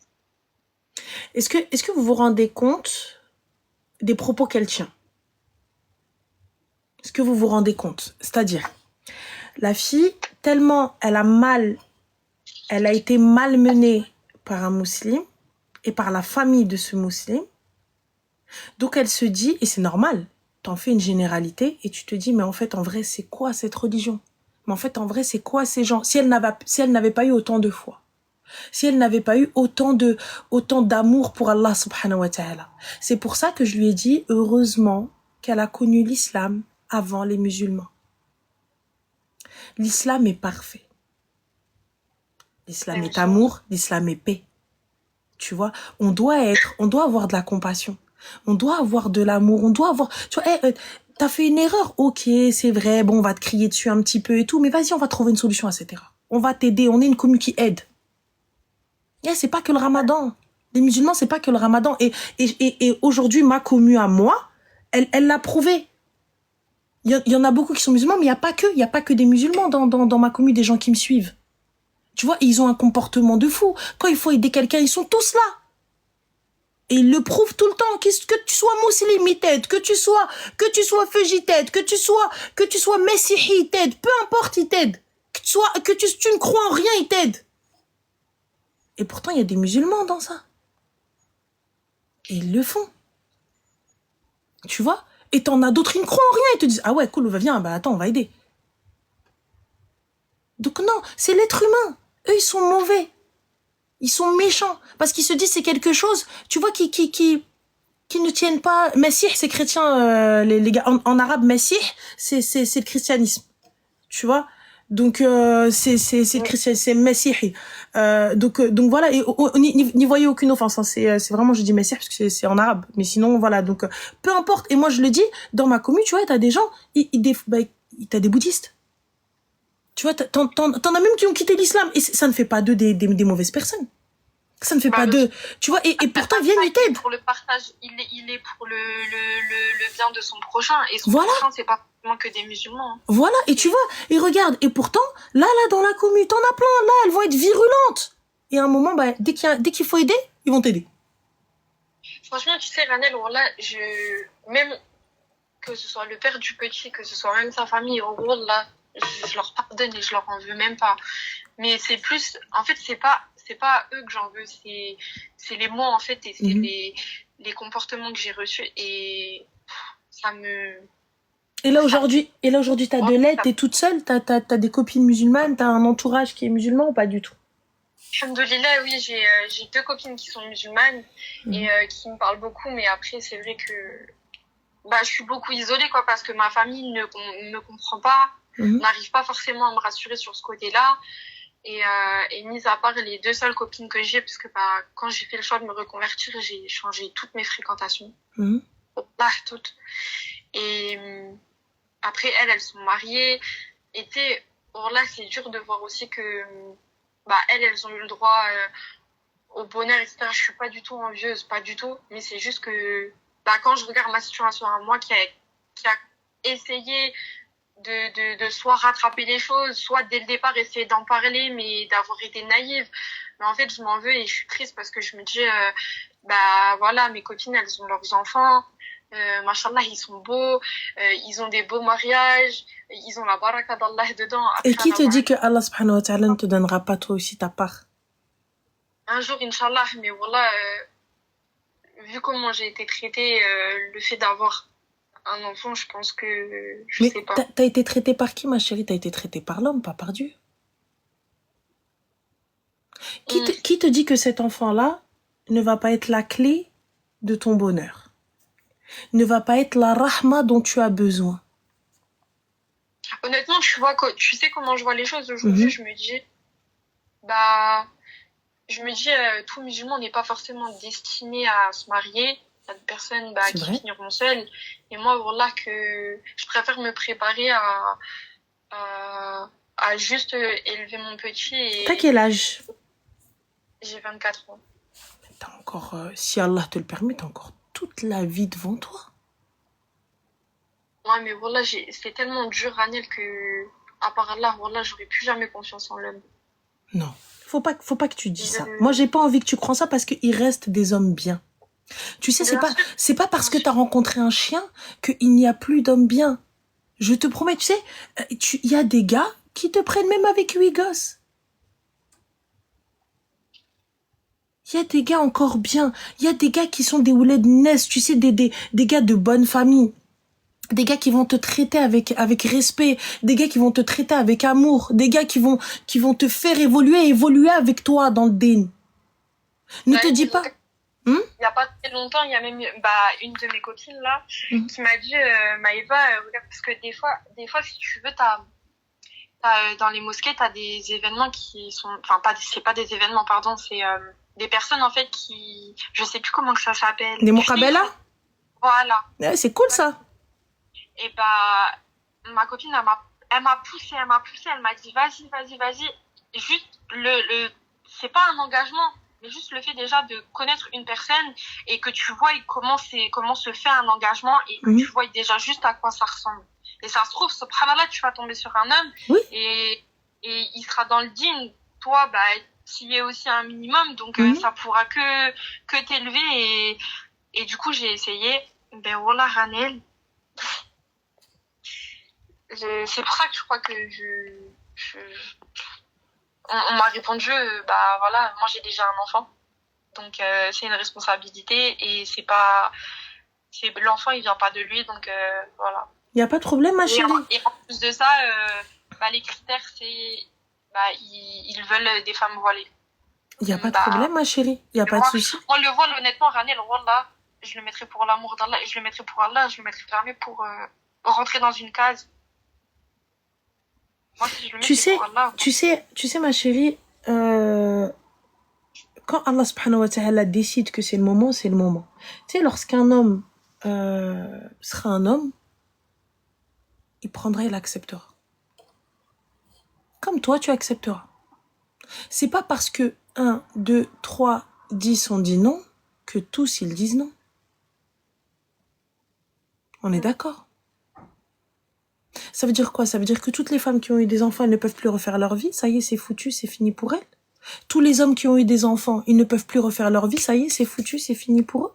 Est-ce que vous vous rendez compte des propos qu'elle tient? Est-ce que vous vous rendez compte? C'est-à-dire, la fille, tellement elle a été malmenée par un musulman et par la famille de ce musulman. Donc elle se dit, et c'est normal, t'en fais une généralité et tu te dis, mais en fait, en vrai, c'est quoi cette religion? Mais en fait, en vrai, c'est quoi ces gens? Si elle n'avait pas eu autant de foi, si elle n'avait pas eu autant d'amour pour Allah subhanahu wa ta'ala. C'est pour ça que je lui ai dit, heureusement qu'elle a connu l'islam avant les musulmans. L'islam est parfait. L'islam est amour, l'islam est paix. Tu vois, on doit avoir de la compassion. On doit avoir de l'amour, on doit avoir... Tu vois, t'as fait une erreur, ok, c'est vrai, bon, on va te crier dessus un petit peu et tout, mais vas-y, on va trouver une solution à cette erreur. On va t'aider, on est une commune qui aide. C'est pas que le ramadan. Les musulmans, c'est pas que le ramadan. Et aujourd'hui, ma commu à moi, elle l'a prouvé. Il y en a beaucoup qui sont musulmans, mais il y a pas que des musulmans dans ma commu, des gens qui me suivent. Tu vois, ils ont un comportement de fou. Quand il faut aider quelqu'un, ils sont tous là. Et ils le prouvent tout le temps. Que tu sois musulman, ils t'aident. Que tu sois feuji, ils t'aident. Que tu sois messihi, ils t'aident. Peu importe, ils t'aident. Que tu ne crois en rien, ils t'aident. Et pourtant, il y a des musulmans dans ça. Et ils le font. Tu vois? Et t'en as d'autres, ils ne croient en rien. Ils te disent, ah ouais, cool, viens, attends, on va aider. Donc non, c'est l'être humain. Eux, ils sont mauvais. Ils sont méchants. Parce qu'ils se disent, c'est quelque chose, tu vois, qui ne tiennent pas... Messih, c'est chrétien, les gars. En arabe, Messih, c'est le christianisme. Tu vois? Donc c'est le christianisme, c'est Messihi. Donc voilà, et n'y voyez aucune offense, hein. C'est vraiment, je dis Messih parce que c'est en arabe, mais sinon voilà, donc peu importe. Et moi je le dis, dans ma commune, tu vois, t'as des gens, t'as des bouddhistes, tu vois, t'en as même qui ont quitté l'islam, et ça ne fait pas d'eux des mauvaises personnes. Ça ne fait pas d'eux, tu vois, et pourtant viennent, ils t'aident. Pour le partage, il est pour le bien de son prochain, et son prochain, c'est pas que des musulmans. Voilà, et tu vois, et regarde, et pourtant, là, dans la commune, t'en as plein, là, elles vont être virulentes. Et à un moment, dès qu'il faut aider, ils vont t'aider. Franchement, tu sais, Ranel, là, même que ce soit le père du petit, que ce soit même sa famille, au gros, là, je leur pardonne et je leur en veux même pas. Mais c'est plus, en fait, c'est pas eux que j'en veux, c'est les mots, en fait, et c'est les comportements que j'ai reçus, et ça me... Et là aujourd'hui, t'as de l'aide, t'es toute seule, t'as des copines musulmanes, t'as un entourage qui est musulman ou pas du tout? Alhamdoulilah, oui, j'ai 2 copines qui sont musulmanes et qui me parlent beaucoup, mais après c'est vrai que je suis beaucoup isolée, quoi, parce que ma famille ne me comprend pas, n'arrive pas forcément à me rassurer sur ce côté-là. Et mis à part les 2 seules copines que j'ai, parce que quand j'ai fait le choix de me reconvertir, j'ai changé toutes mes fréquentations, toutes. Et après, elles sont mariées. Et là, c'est dur de voir aussi que elles ont eu le droit au bonheur, etc. Je suis pas du tout envieuse, pas du tout. Mais c'est juste que quand je regarde ma situation à moi, qui a essayé de soit rattraper les choses, soit dès le départ essayer d'en parler, mais d'avoir été naïve. Mais en fait, je m'en veux et je suis triste parce que je me dis, voilà, mes copines, elles ont leurs enfants. Machallah, ils sont beaux, ils ont des beaux mariages, ils ont la baraka d'Allah dedans Et après qui en te avoir dit eu. que Allah subhanahu wa ta'ala ne te donnera pas toi aussi ta part? Un jour, Inch'Allah, mais voilà, vu comment j'ai été traitée, le fait d'avoir un enfant, je pense que, je Mais sais pas. t'as été traité par qui, ma chérie? T'as été traité par l'homme, pas par Dieu. Hmm. Qui te dit que cet enfant-là ne va pas être la clé de ton bonheur? Ne va pas être la rahma dont tu as besoin? Honnêtement, tu sais comment je vois les choses aujourd'hui, Mhm. je me dis, bah, tout musulman n'est pas forcément destiné à se marier. Il y a des personnes C'est qui vrai. finiront seules. Et moi, voilà que je préfère me préparer à juste élever mon petit T'as et quel âge? j'ai 24 ans. T'as encore, si Allah te le permet, t'as encore toute la vie devant toi. Ouais, mais voilà, c'est tellement dur, Ranel, que, à part Allah, voilà, j'aurais plus jamais confiance en l'homme. Non, faut pas que tu dis ça. Moi, Je- j'ai pas envie que tu crois ça parce qu'il reste des hommes bien. Tu sais, Bien sûr, c'est pas parce bien que sûr. t'as rencontré un chien qu'il n'y a plus d'hommes bien. Je te promets, tu sais, il y a des gars qui te prennent même avec 8 gosses. Il y a des gars encore bien. Il y a des gars qui sont des ouleds de Ness, tu sais, des gars de bonne famille. Des gars qui vont te traiter avec respect. Des gars qui vont te traiter avec amour. Des gars qui vont te faire évoluer avec toi dans le din. Ne te Bah, dis pas. Hmm? il y a pas très longtemps, il y a même une de mes copines là Hmm. qui m'a dit Maëva, regarde parce que des fois si tu veux dans les mosquées, t'as des événements qui sont enfin pas c'est pas des événements pardon, c'est des personnes en fait qui je sais plus comment que ça s'appelle. Des Tu sais, ils Mokabela? font voilà. Ouais, c'est cool ça. Et ma copine elle m'a poussé, elle m'a dit vas-y. Juste c'est pas un engagement, mais juste le fait déjà de connaître une personne et que tu vois comment se fait un engagement et que Mhm. tu vois déjà juste à quoi ça ressemble. Et ça se trouve, subhanallah, tu vas tomber sur un homme Oui. et il sera dans le digne. Toi, tu y es aussi un minimum, donc Mhm. ça pourra que t'élever et du coup j'ai essayé. Ben voilà, Ranel. C'est pour ça que je crois que on m'a répondu, voilà, moi j'ai déjà un enfant, donc c'est une responsabilité et l'enfant il vient pas de lui, donc voilà. Y a pas de problème, ma chérie. Et en plus de ça, les critères c'est, ils veulent des femmes voilées. Y a pas de problème, ma chérie. Y a pas de souci. Moi le voile honnêtement, Ranel, wallah, je le mettrai pour l'amour d'Allah et je le mettrai pour Allah, je le mettrai jamais pour rentrer dans une case. Moi si je le mets Tu c'est sais, pour Allah. tu sais, ma chérie, quand Allah subhanahu wa ta'ala décide que c'est le moment, c'est le moment. Tu sais, lorsqu'un homme sera un homme, il prendra et l'acceptera. Comme toi, tu accepteras. C'est pas parce que 1, 2, 3, 10 ont dit non que tous ils disent non. On est d'accord. Ça veut dire quoi? Ça veut dire que toutes les femmes qui ont eu des enfants, elles ne peuvent plus refaire leur vie. Ça y est, c'est foutu, c'est fini pour elles. Tous les hommes qui ont eu des enfants, ils ne peuvent plus refaire leur vie. Ça y est, c'est foutu, c'est fini pour eux.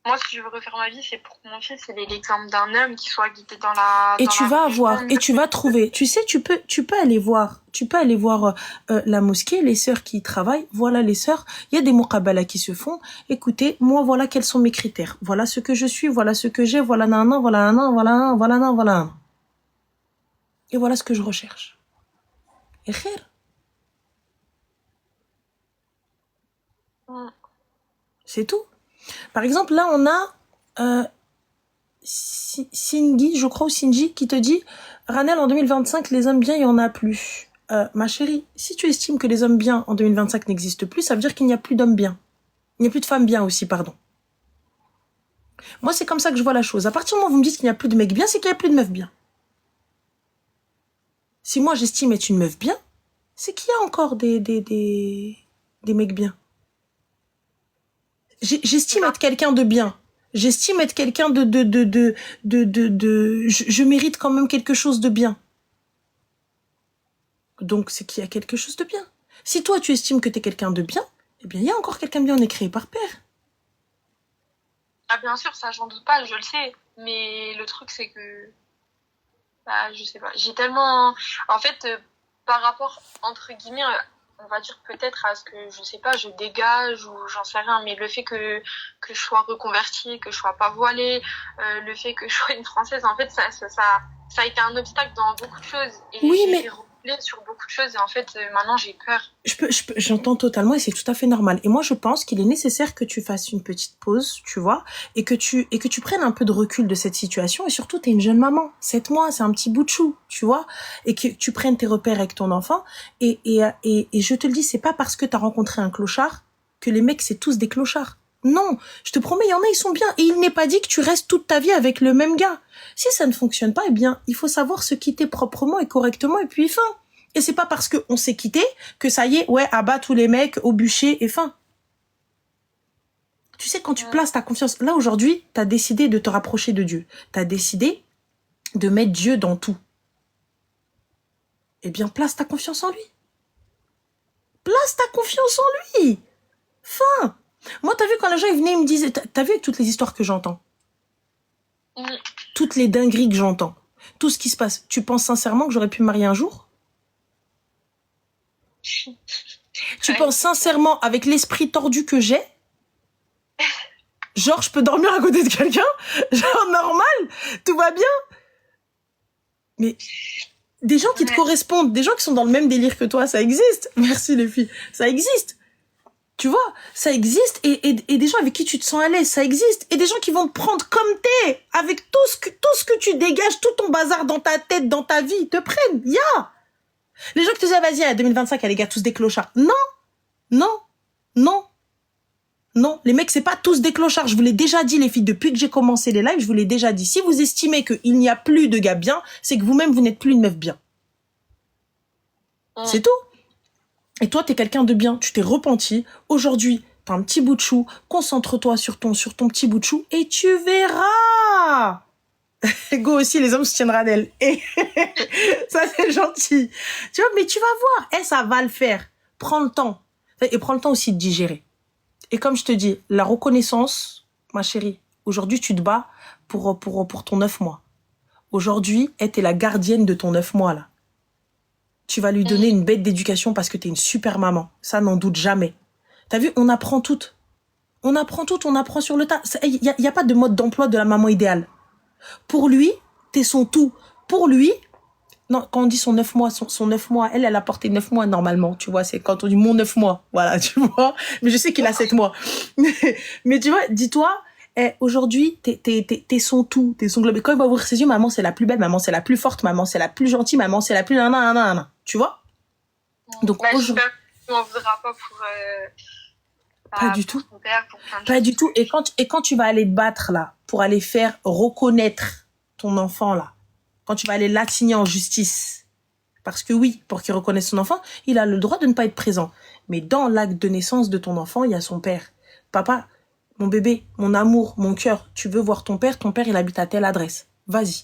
Moi, si je veux refaire ma vie, c'est pour que mon fils ait l'exemple d'un homme qui soit guidé dans la Et tu vas religion. avoir, et tu vas trouver. Tu sais, tu peux aller voir la mosquée, les sœurs qui y travaillent. Voilà les sœurs. Il y a des muqabala qui se font. Écoutez, moi, voilà quels sont mes critères. Voilà ce que je suis, voilà ce que j'ai, voilà nan, voilà nan, voilà nan, voilà nan, voilà nan. Et voilà ce que je recherche. Et khir. C'est tout. Par exemple, là, on a Cindy, je crois, ou Cindy, qui te dit Ranel, en 2025, les hommes bien, il n'y en a plus. Ma chérie, si tu estimes que les hommes bien en 2025 n'existent plus, ça veut dire qu'il n'y a plus d'hommes bien. Il n'y a plus de femmes bien aussi, pardon. Moi, c'est comme ça que je vois la chose. À partir du moment où vous me dites qu'il n'y a plus de mecs bien, c'est qu'il n'y a plus de meufs bien. Si moi, j'estime être une meuf bien, c'est qu'il y a encore des mecs bien. J'estime être quelqu'un de bien. J'estime être quelqu'un je mérite quand même quelque chose de bien. Donc, c'est qu'il y a quelque chose de bien. Si toi, tu estimes que t'es quelqu'un de bien, eh bien, il y a encore quelqu'un de bien, on est créé par pair. Ah, bien sûr, ça, j'en doute pas, je le sais. Mais le truc, c'est que, bah, je sais pas. J'ai tellement, en fait, par rapport, entre guillemets, on va dire peut-être à ce que, je sais pas, je dégage ou j'en sais rien, mais le fait que je sois reconvertie, que je sois pas voilée, le fait que je sois une Française, en fait, ça a été un obstacle dans beaucoup de choses. Et Oui, j'ai mais été refoulée sur beaucoup de choses. Et en fait, maintenant, j'ai peur. j'entends totalement et c'est tout à fait normal. Et moi, je pense qu'il est nécessaire que tu fasses une petite pause, tu vois, et que tu prennes un peu de recul de cette situation. Et surtout, t'es une jeune maman. 7 mois, c'est un petit bout de chou, tu vois, et que tu prennes tes repères avec ton enfant. Et je te le dis, c'est pas parce que t'as rencontré un clochard que les mecs, c'est tous des clochards. Non, je te promets, il y en a, ils sont bien. Et il n'est pas dit que tu restes toute ta vie avec le même gars. Si ça ne fonctionne pas, eh bien, il faut savoir se quitter proprement et correctement et puis fin. Et c'est pas parce qu'on s'est quitté que ça y est, ouais, abat tous les mecs au bûcher et fin. Tu sais, quand tu places ta confiance, là aujourd'hui, t'as décidé de te rapprocher de Dieu. T'as décidé de mettre Dieu dans tout. Eh bien, place ta confiance en lui. Place ta confiance en lui. Fin. Moi, t'as vu quand les gens ils venaient, ils me disaient, t'as vu avec toutes les histoires que j'entends, toutes les dingueries que j'entends, tout ce qui se passe, tu penses sincèrement que j'aurais pu me marier un jour? Tu penses sincèrement, avec l'esprit tordu que j'ai, genre je peux dormir à côté de quelqu'un? Genre normal? Tout va bien? Mais des gens qui te correspondent, des gens qui sont dans le même délire que toi, ça existe. Merci les filles, ça existe. Tu vois, ça existe et des gens avec qui tu te sens à l'aise, ça existe. Et des gens qui vont te prendre comme t'es, avec tout ce que tu dégages, tout ton bazar dans ta tête, dans ta vie, te prennent. Les gens qui te disent, ah, vas-y, à 2025, les gars, tous des clochards. Non, non, non, non. Les mecs, c'est pas tous des clochards. Je vous l'ai déjà dit, les filles, depuis que j'ai commencé les lives, je vous l'ai déjà dit. Si vous estimez qu'il n'y a plus de gars bien, c'est que vous-même, vous n'êtes plus une meuf bien. C'est tout. Et toi, t'es quelqu'un de bien. Tu t'es repenti. Aujourd'hui, t'as un petit bout de chou. Concentre-toi sur ton petit bout de chou et tu verras. Go aussi, les hommes se tiendront d'elle. Et ça, c'est gentil. Tu vois, mais tu vas voir. Ça va le faire. Prends le temps. Et prends le temps aussi de digérer. Et comme je te dis, la reconnaissance, ma chérie, aujourd'hui, tu te bats pour ton 9 mois. Aujourd'hui, t'es la gardienne de ton 9 mois, là. Tu vas lui donner une bête d'éducation parce que t'es une super maman. Ça, n'en doute jamais. T'as vu, on apprend toutes. On apprend toutes, on apprend sur le tas. Il y a pas de mode d'emploi de la maman idéale. Pour lui, t'es son tout. Pour lui, non, quand on dit son 9 mois, son 9 mois, elle a porté 9 mois normalement, tu vois, c'est quand on dit mon 9 mois, voilà, tu vois. Mais je sais qu'il a 7 mois. Mais tu vois, dis-toi, aujourd'hui, t'es son tout, t'es son globe. Et quand il va ouvrir ses yeux, maman, c'est la plus belle, maman, c'est la plus forte, maman, c'est la plus gentille, maman, c'est la plus nanana, tu vois. Donc, bah, j'espère qu'on m'en voudra pas pour, pas du tout. Ton père, pour plein de pas choses. du tout. Et quand tu vas aller te battre, là, pour aller faire reconnaître ton enfant, là, quand tu vas aller l'assigner en justice, parce que oui, pour qu'il reconnaisse son enfant, il a le droit de ne pas être présent. Mais dans l'acte de naissance de ton enfant, il y a son père. Papa, mon bébé, mon amour, mon cœur, tu veux voir ton père, il habite à telle adresse. Vas-y.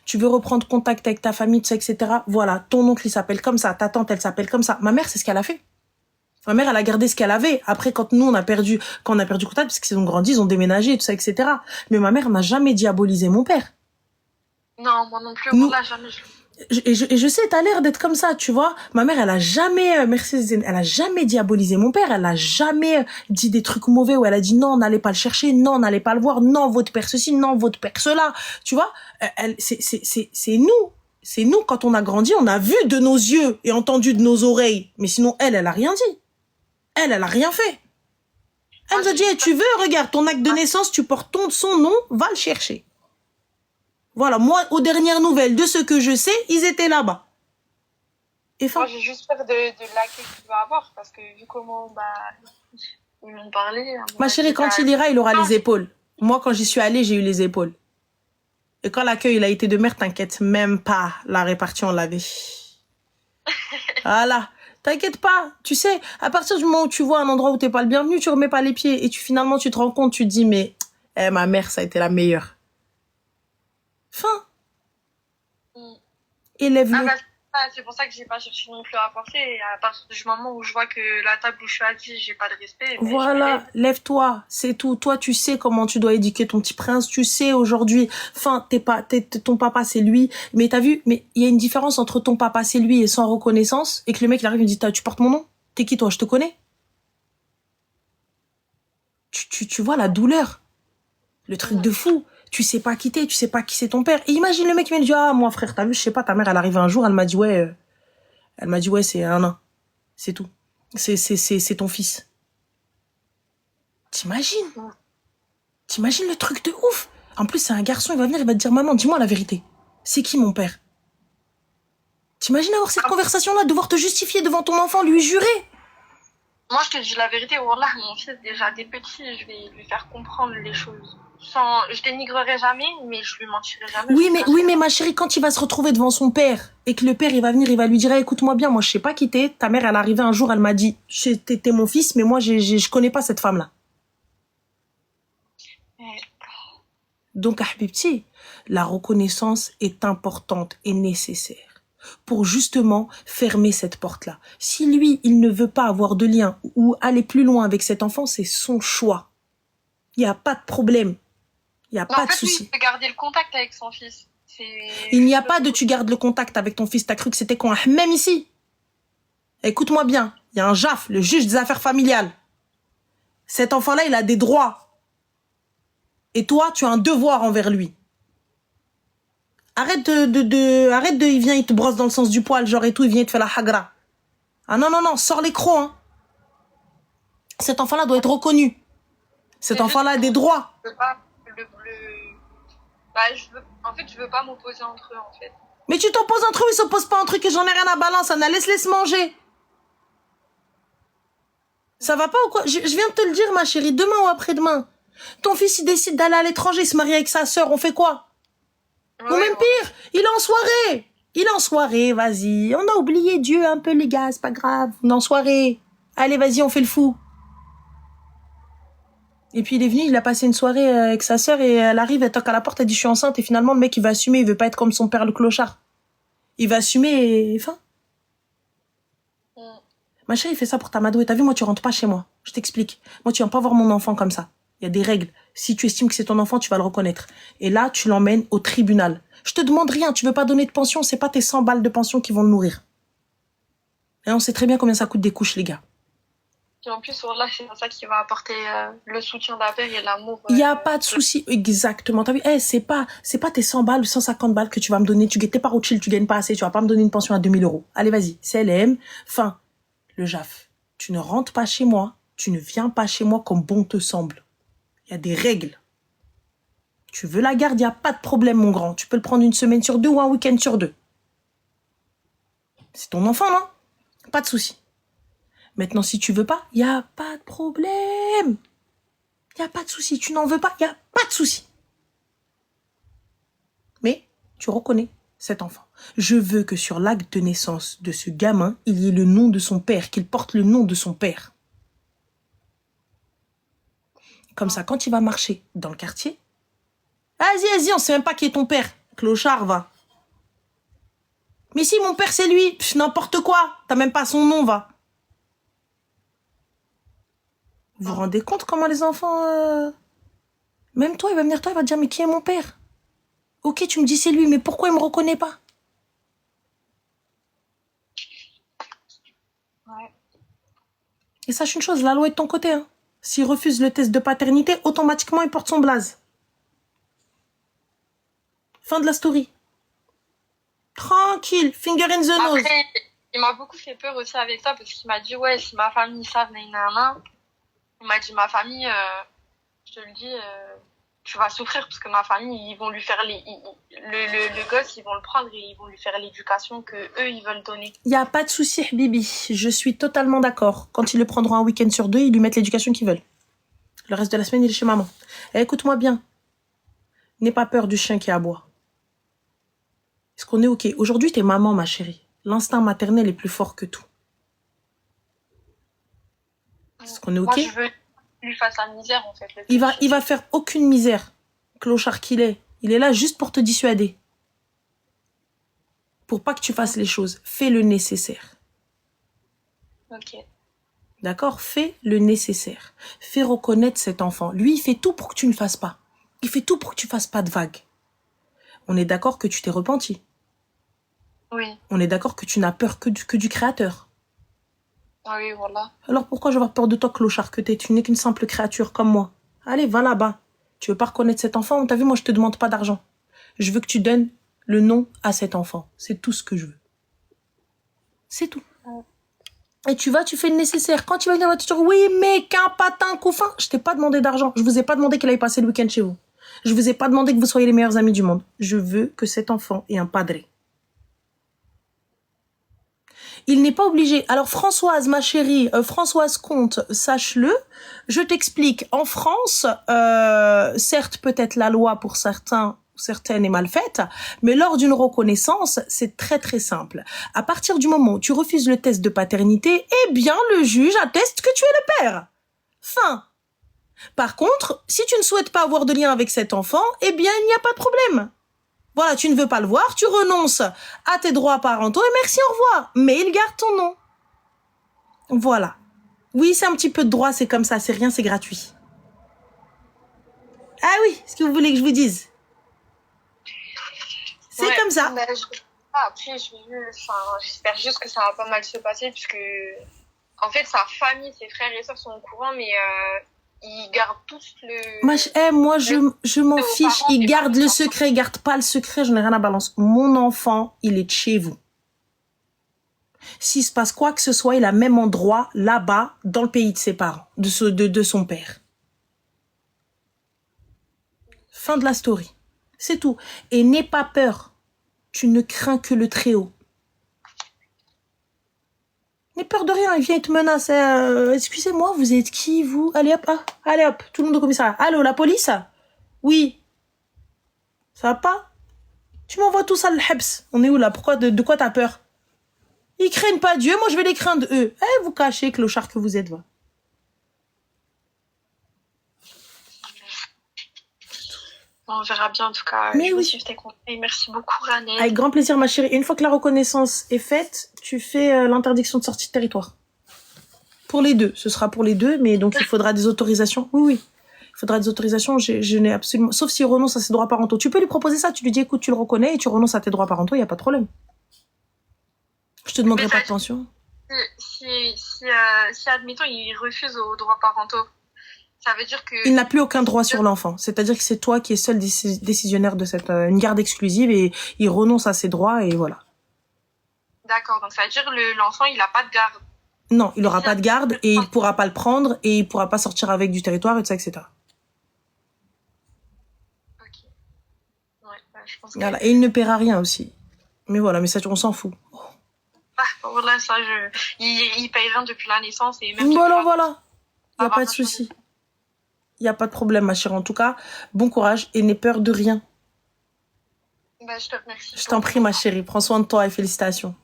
Tu veux reprendre contact avec ta famille, tout ça, etc. Voilà, ton oncle, il s'appelle comme ça, ta tante, elle s'appelle comme ça. Ma mère, c'est ce qu'elle a fait. Ma mère, elle a gardé ce qu'elle avait. Après, quand on a perdu contact, parce qu'ils ont grandi, ils ont déménagé, tout ça, etc. Mais ma mère n'a jamais diabolisé mon père. Non, moi non plus, moi là, jamais et je sais, t'as l'air d'être comme ça, tu vois. Ma mère, elle a jamais, Mercedes, elle a jamais diabolisé mon père. Elle a jamais dit des trucs mauvais où elle a dit non, n'allez pas le chercher, non, n'allez pas le voir, non, votre père ceci, non, votre père cela. Tu vois, c'est nous. C'est nous, quand on a grandi, on a vu de nos yeux et entendu de nos oreilles. Mais sinon, elle a rien dit. Elle a rien fait. Elle nous a dit, tu veux, regarde, ton acte de naissance, tu portes son nom, va le chercher. Voilà, moi, aux dernières nouvelles de ce que je sais, ils étaient là-bas. Et moi, j'ai juste peur de l'accueil qu'il va avoir, parce que vu comment, ils m'ont parlé. Ma chérie, quand il ira, il aura les épaules. Moi, quand j'y suis allée, j'ai eu les épaules. Et quand l'accueil, il a été de mer, t'inquiète même pas, la répartie, on l'avait. Voilà. T'inquiète pas, tu sais, à partir du moment où tu vois un endroit où t'es pas le bienvenu, tu remets pas les pieds et finalement tu te rends compte, tu te dis mais ma mère ça a été la meilleure. Fin. Élève-le. Ah, c'est pour ça que j'ai pas cherché non plus à penser. Et à partir du moment où je vois que la table où je suis assise, j'ai pas de respect, mais je me lève. Voilà, lève-toi, c'est tout. Toi, tu sais comment tu dois éduquer ton petit prince. Tu sais aujourd'hui, enfin, ton papa, c'est lui. Mais t'as vu, mais il y a une différence entre ton papa, c'est lui et sans reconnaissance, et que le mec, il arrive et me dit, tu portes mon nom? T'es qui, toi? Je te connais? Tu vois la douleur, le truc de fou. Tu sais pas qui t'es, tu sais pas qui c'est ton père. Et imagine le mec qui vient me dire, ah, moi, frère, t'as vu, je sais pas, ta mère, elle arrive un jour, elle m'a dit, ouais, c'est un nain. C'est tout. C'est ton fils. T'imagines? T'imagines le truc de ouf? En plus, c'est un garçon, il va venir, il va te dire, maman, dis-moi la vérité. C'est qui mon père? T'imagines avoir cette conversation-là, devoir te justifier devant ton enfant, lui jurer? Moi, je te dis la vérité, Wallah, mon fils, déjà des petits, je vais lui faire comprendre les choses. Sans, je dénigrerai jamais, mais je lui mentirai jamais. Oui, mais ma chérie, quand il va se retrouver devant son père, et que le père, il va venir, il va lui dire, eh, écoute-moi bien, moi, je sais pas qui t'es, ta mère, elle est arrivée un jour, elle m'a dit, t'es mon fils, mais moi, je connais pas cette femme-là. Donc, Habibti, la reconnaissance est importante et nécessaire pour justement fermer cette porte-là. Si lui, il ne veut pas avoir de lien ou aller plus loin avec cet enfant, c'est son choix. Il n'y a pas de problème. Il n'y a pas de souci. Il peut garder le contact avec son fils. Il n'y a pas de tu gardes le contact avec ton fils. T'as cru que c'était quoi? Même ici. Écoute-moi bien. Il y a un JAF, le juge des affaires familiales. Cet enfant-là, il a des droits. Et toi, tu as un devoir envers lui. Arrête il vient, il te brosse dans le sens du poil, genre et tout, il vient, il te fait la hagra. Ah non, sors les crocs, hein. Cet enfant-là doit être reconnu. Cet enfant-là a des droits. En fait, je veux pas m'opposer entre eux, en fait. Mais tu t'opposes entre eux, ils s'opposent pas entre eux, que j'en ai rien à balancer, Anna, laisse manger. Ça va pas ou quoi? Je viens de te le dire, ma chérie, demain ou après-demain. Ton fils, il décide d'aller à l'étranger, il se marie avec sa sœur, on fait quoi? Ou même pire, il est en soirée. Il est en soirée, vas-y. On a oublié Dieu un peu, les gars, c'est pas grave. On est en soirée. Allez, vas-y, on fait le fou. Et puis il est venu, il a passé une soirée avec sa sœur et elle arrive, elle toque à la porte, elle dit je suis enceinte et finalement le mec il va assumer, il veut pas être comme son père le clochard. Il va assumer et fin. Ma chérie, il fait ça pour t'amadouer. T'as vu, moi tu rentres pas chez moi. Je t'explique. Moi tu viens pas voir mon enfant comme ça. Il y a des règles. Si tu estimes que c'est ton enfant, tu vas le reconnaître. Et là, tu l'emmènes au tribunal. Je te demande rien, tu veux pas donner de pension, c'est pas tes 100 balles de pension qui vont le nourrir. Et on sait très bien combien ça coûte des couches, les gars. Et en plus, là, c'est ça qui va apporter le soutien d'un père et l'amour. Il y a pas de souci, exactement. T'as vu, c'est pas tes 100 balles ou 150 balles que tu vas me donner. T'es pas Rothschild, tu gagnes pas assez, tu vas pas me donner une pension à 2000 €. Allez, vas-y, CLM, fin. Le JAF. Tu ne rentres pas chez moi, tu ne viens pas chez moi comme bon te semble. Il y a des règles. Tu veux la garde, il n'y a pas de problème, mon grand. Tu peux le prendre une semaine sur 2 ou un week-end sur 2. C'est ton enfant, non? Pas de souci. Maintenant, si tu veux pas, il n'y a pas de problème. Il n'y a pas de souci. Tu n'en veux pas, il n'y a pas de souci. Mais tu reconnais cet enfant. Je veux que sur l'acte de naissance de ce gamin, il y ait le nom de son père, qu'il porte le nom de son père. Comme ça, quand il va marcher dans le quartier, vas-y, on sait même pas qui est ton père. Clochard, va. Mais si, mon père, c'est lui. N'importe quoi. T'as même pas son nom, va. Vous vous rendez compte comment les enfants... Même toi, il va venir, il va te dire, mais qui est mon père? Ok, tu me dis c'est lui, mais pourquoi il me reconnaît pas? Ouais. Et sache une chose, la loi est de ton côté, hein. S'il refuse le test de paternité, automatiquement, il porte son blaze. Fin de la story. Tranquille, finger in the nose. Après, il m'a beaucoup fait peur aussi avec ça parce qu'il m'a dit, ouais, si ma famille savent, nanana. Il m'a dit, ma famille, je te le dis, tu vas souffrir parce que ma famille, ils vont lui faire le gosse, ils vont le prendre et ils vont lui faire l'éducation que eux ils veulent donner. Il n'y a pas de souci, Bibi. Je suis totalement d'accord. Quand ils le prendront un week-end sur 2, ils lui mettent l'éducation qu'ils veulent. Le reste de la semaine, il est chez maman. Et écoute-moi bien. N'aie pas peur du chien qui aboie. Est-ce qu'on est OK? Aujourd'hui, t'es maman, ma chérie. L'instinct maternel est plus fort que tout. Est-ce qu'on est OK? Moi, je veux qu'il lui fasse la misère, en fait. Il va faire aucune misère. Clochard qu'il est. Il est là juste pour te dissuader. pour pas que tu fasses les choses. Fais le nécessaire. Ok. D'accord? Fais le nécessaire. Fais reconnaître cet enfant. Lui, il fait tout pour que tu ne fasses pas. Il fait tout pour que tu fasses pas de vagues. On est d'accord que tu t'es repenti. Oui. On est d'accord que tu n'as peur que du créateur. Ah oui, voilà. Alors pourquoi je vais avoir peur de toi, clochard, que tu n'es qu'une simple créature comme moi? Allez, va là-bas. Tu veux pas reconnaître cet enfant? T'as vu, moi, je te demande pas d'argent. Je veux que tu donnes le nom à cet enfant. C'est tout ce que je veux. C'est tout. Et tu fais le nécessaire. Quand tu vas venir, tu vas te dire, oui, mais qu'un patin, couffin. Je t'ai pas demandé d'argent. Je vous ai pas demandé qu'il aille passer le week-end chez vous. Je vous ai pas demandé que vous soyez les meilleurs amis du monde. Je veux que cet enfant ait un padré. Il n'est pas obligé. Alors Françoise, ma chérie, Françoise Comte, sache-le, je t'explique. En France, certes, peut-être la loi pour certaines est mal faite, mais lors d'une reconnaissance, c'est très très simple. À partir du moment où tu refuses le test de paternité, eh bien le juge atteste que tu es le père. Fin. Par contre, si tu ne souhaites pas avoir de lien avec cet enfant, eh bien il n'y a pas de problème. Voilà, tu ne veux pas le voir, tu renonces à tes droits parentaux et merci, au revoir. Mais il garde ton nom. Voilà. Oui, c'est un petit peu de droit, c'est comme ça, c'est rien, c'est gratuit. Ah oui, ce que vous voulez que je vous dise? C'est comme ça. Après, j'espère juste que ça va pas mal se passer, puisque, en fait, sa famille, ses frères et sœurs sont au courant, mais ils gardent tous le... Moi, je m'en fiche. Ils gardent le secret, ils gardent pas le secret, j'en ai rien à balance. Mon enfant, il est de chez vous. S'il se passe quoi que ce soit, il a même endroit là-bas, dans le pays de ses parents, de son père. Fin de la story. C'est tout. Et n'aie pas peur. Tu ne crains que le Très-Haut. N'aie peur de rien, il vient et te menace. Excusez-moi, vous êtes qui, vous? Allez hop, allez hop, tout le monde au commissariat. Allô, la police? Oui. Ça va pas? Tu m'envoies tout ça le hebs. On est où là? Pourquoi, de quoi t'as peur? Ils craignent pas Dieu, moi je vais les craindre eux. Eh, vous cachez, clochard que vous êtes, va. On verra bien, en tout cas. Mais je oui. vais suivre tes conseils. Merci beaucoup, Ranel. Avec grand plaisir, ma chérie. Une fois que la reconnaissance est faite, tu fais l'interdiction de sortie de territoire. Pour les deux. Ce sera pour les deux, mais donc il faudra des autorisations. Oui, oui. Il faudra des autorisations. Je n'ai absolument... Sauf s'il renonce à ses droits parentaux. Tu peux lui proposer ça. Tu lui dis, écoute, tu le reconnais et tu renonces à tes droits parentaux. Il n'y a pas de problème. Je te demanderai pas de pension. Si, admettons, il refuse aux droits parentaux, ça veut dire que... Il n'a plus aucun droit sur l'enfant. C'est-à-dire que c'est toi qui es seul décisionnaire de cette une garde exclusive et il renonce à ses droits et voilà. D'accord, donc ça veut dire que l'enfant, il n'a pas de garde. Non, il n'aura pas de garde et il pourra pas le prendre et il pourra pas sortir avec du territoire et tout ça, etc. Ok. Ouais, je pense que... Voilà. Et il ne paiera rien aussi. Mais voilà, mais ça, on s'en fout. Voilà, ça, il paye rien depuis la naissance et même... Voilà. Il n'y a pas de souci. Il n'y a pas de problème, ma chérie. En tout cas, bon courage et n'aie peur de rien. Je te remercie. Je t'en prie, ma chérie. Prends soin de toi et félicitations.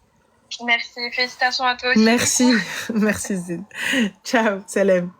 Merci. Félicitations à toi aussi. Merci. Merci, Zine. Ciao, salam.